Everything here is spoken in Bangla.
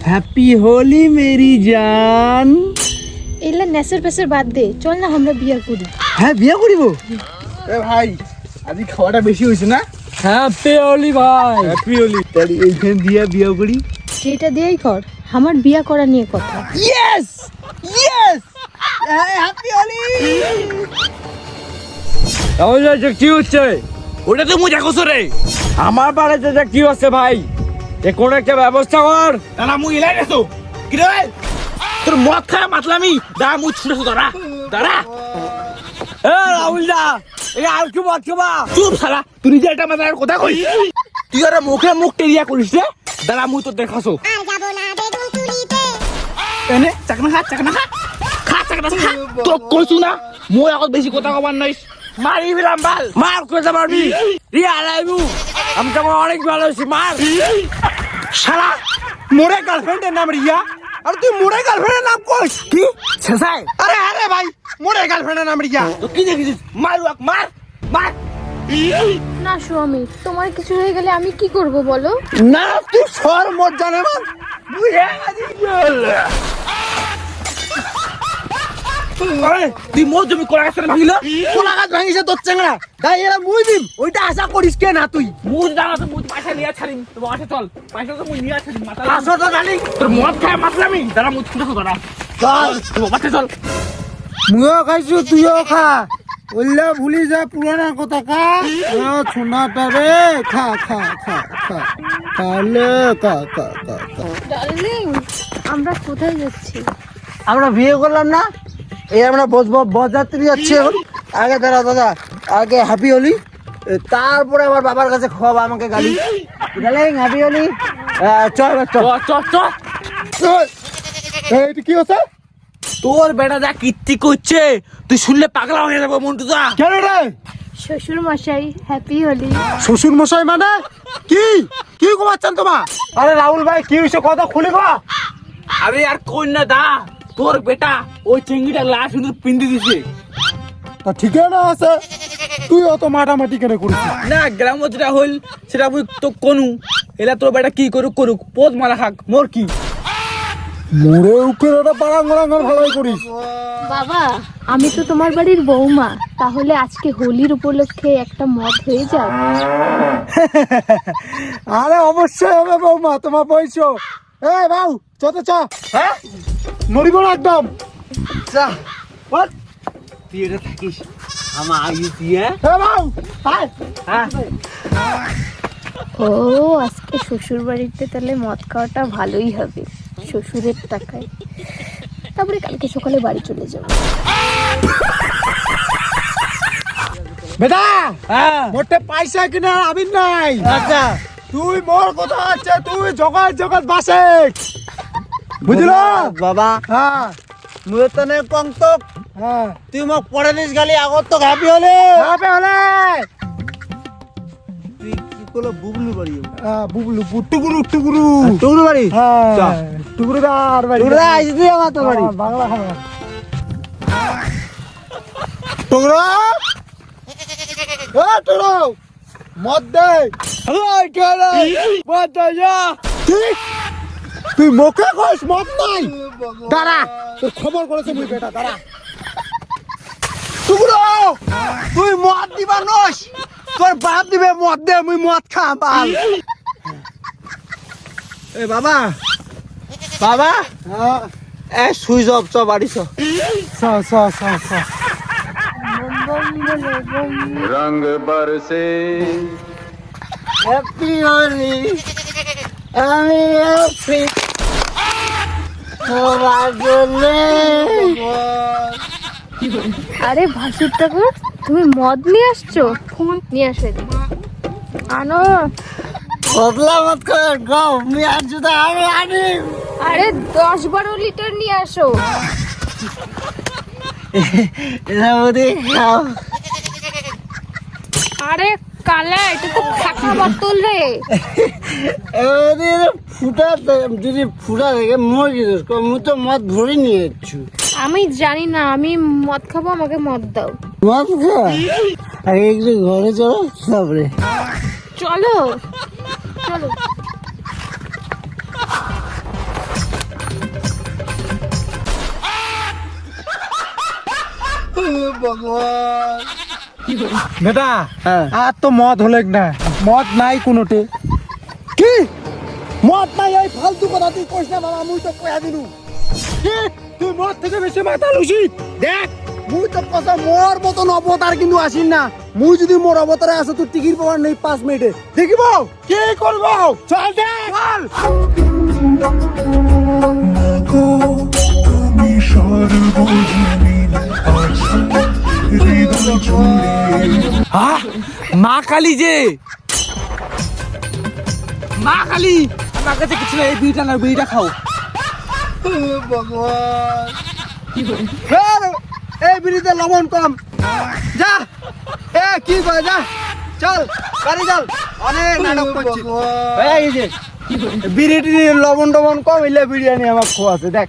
হ্যাপি হোলি মেরি জান। এলা নেসের পেসের বাদ দে, চল না আমরা বিয়ে করি। হ্যাঁ বিয়ে করিব। এ ভাই আজ খাওয়াটা বেশি হয়েছে না? হ্যাপি হোলি ভাই। হ্যাপি হোলি। তাহলে এইখান দিয়ে বিয়ে করি। যেটা দিয়েই কর, আমার বিয়ে করা নিয়ে কথা। Yes yes, happy Holi. তাহলে যে কি হচ্ছে ওটা তো মজা করছো রে। আমার বাড়িতে যে কি হচ্ছে ভাই, এ কোন একটা ব্যবস্থা কর। দাঁড়া মুই এলাই গেছো কি রে? তোর মদ খায় মাতলামি দাঁড়া মুই ছুটেছো দাঁড়া দাঁড়া। এ রাহুল দা, এ আর কি মত খাবা? চুপ শালা, তুই নিজে এটা মাথার কথা কই। তুই আর মুখে মুখ টেরিয়া করিস রে। দাঁড়া মুই তো দেখাছো এনে চাকনা খা চাকনা খা খা চাকনা খা। তো কইছু না মুই এখন বেশি কথা কবার নাই, মারি ফেলাম বাল। মার কোথা মারবি? রিয়া লাইবু, আমি তোমার অনেক ভালোবাসি, মার। শালা মোরে গার্লফ্রেন্ডের নাম রিয়া আর তুই মোরে গার্লফ্রেন্ডের নাম কইস কি? ছেসাই আরে আরে ভাই মোরে গার্লফ্রেন্ডের নাম রিয়া। তো কি দেখিস? মার মার মার। না স্বামী, তোমার কিছু হয়ে গেলে আমি কি করব বলো? না তুই সর মত জানে মান বুঝে গেছি। আরে তুই মোর জমি কোলা গাছ ভাঙিল, কোলা গাছ ভাঙিছে তোর চেংড়া তাই এরা মুই দিম ওইটা আশা করিস কে না তুই? মুই জানা তো মুই পয়সা নিয়ে ছাড়িম, তো মাঠে চল পয়সা তো মুই নিয়ে ছাড়িম। মাথা আসো তো জানি তোর মদ খায় মাতলামি দাঁড়া মুই ছুটেছো দাঁড়া চল তো মাঠে চল। মুইও খাইছো তুইও খা, বললে ভুলি যা পুরানা কথা। খা সোনাটা রে, খা খা খা খা খালে খা খা খা খা। ডার্লিং, আমরা কোথায় যাচ্ছি? আমরা বিয়ে করলাম না, এই আমরা বসবো বরযাত্রী যাচ্ছি এখন। আগে দাঁড়া দাদা, আগে হ্যাপি হোলি, তারপরে আমার বাবার কাছে খাওয়াবা আমাকে গালি। Darling happy Holi. চল চল চল চল চল। এইটা কি হচ্ছে? তোর বেটা যা কীর্তি করছে তুই শুনলে পাগলা হয়ে যাবো মন্টু দা। কেন রে? শ্বশুর মশাই হ্যাপি হোলি। শ্বশুর মশাই মানে কি? কি ঘুমাচ্ছেন তোমার? আরে রাহুল ভাই কি হয়েছে কথা খুলে গো। আরে আর কই না দা, তোর বেটা ওই চেঙ্গিটা লাশ কিন্তু পিন্দি দিছে। তা ঠিকই না আছে, তুই অত মাটামাটি কেন করিস? না গ্রাম যেটা হইল সেটা মুই তো কোনু এলা তোর বেটা কি করুক করুক পোদ মারা খাক মোর কি। মোড়ে উঠে ওটা বাড়াং ভালোই করিস। বাবা, আমি তো তোমার বাড়ির বৌমা, তাহলে আজকে হোলির উপলক্ষে একটা মদ হয়ে যাক। আরে অবশ্যই হবে বৌমা, তোমার বয়সো। এ বাউ চত চ, হ্যাঁ নড়িব না একদম। যা বল তুই এটা থাকিস আমার আগে দিয়ে। এ বাউ আয়। হ্যাঁ ও আজকে শ্বশুর বাড়িতে তাহলে মদ খাওয়াটা ভালোই হবে, শ্বশুরের টাকায়। তারপরে কালকে সকালে বাড়ি চলে যাবো। বেটা হ্যাঁ মোটে পয়সা কিনা আবির নাই। আচ্ছা তুই মোর কথা আছে, তুই জগৎ জগৎ বাসে বুঝল বাবা হ্যাঁ মুই তো নে কংতক হ্যাঁ। তুই মোক পড়ে দিস গালি আগত তো হ্যাপি হলে হবে হলে তুই কি করলো বুবলু বাড়ি বুবলু টুকুরু টুকুরু টুকরু বাড়ি হ্যাঁ টুকুরুদার বাড়ি। টুকরু আইস তুই আমার তো বাড়ি। হ্যাঁ, বাংলা খাবার টুকরো। এ টুকরো মদ দে। ওই কেরে মত যা ঠিক তুই মুখে কইস মদ নাই। দাঁড়া তোর খবর করেছে মুই বেটা, দাঁড়া। টুকরো তুই মদ দিবা নস, তোর বাপ দিবে মদ দে মুই মদ খাম বাল। এ বাবা বাবা হ্যাঁ এ সুইচ অফ চ বাড়ি চ। স স স স। रंग बरसे হ্যাপি হোলি আমি হ্যাপি তোমার জন্য। আরে ভাসুর ঠাকুর, তুমি মদ নিয়ে আসছো? ফোন নিয়ে আসো এদিকে। আনো। বদলা মত করে গাও মি আর জুতা আমি আনি। আরে 10-12 লিটার নিয়ে আসো। এটা বলি খাও। আরে কালা, এটা তো ফাঁকা বোতল রে। এদের ফুটা যদি ফুটা থেকে মরে গেছিস, মুই তো মদ ভরে নিয়ে যাচ্ছি। আমি জানি না, আমি মদ খাবো, আমাকে মদ দাও। মদ খা আগে একটু ঘরে চলো তারপরে। চলো চলো। বেটা হ্যাঁ। আর তো মদ হলে না, মদ নাই কোনোটে। কি মদ নাই এই ফালতু কথা তুই কইস না বাবা, মুই তো কয়া দিনু। কি তুই মদ থেকে বেশি মাতাল উচিত। দেখ মুই তো কথা মোর মতন অবতার কিন্তু আসিন না। মুই যদি মোর অবতারে আসো তোর টিকিট পাওয়ার নেই 5 মিনিটে দেখিব কি করবো, চল দেখ চল। তুমি সর্বজনীন আছো হৃদয় জুড়ে। মা কালী যে, মা কালী আমার কাছে কিছু না, এই বিড়িটা না, বিড়িটা খাও। এই বিড়িতে লবণ কম, যা এ কি করে যা, চল বাড়ি চল, অনেক নাটক করছিস। এই যে বিড়িটি লবণ টবণ কম হইলে বিরিয়ানি আমার খোয়াছে দেখ।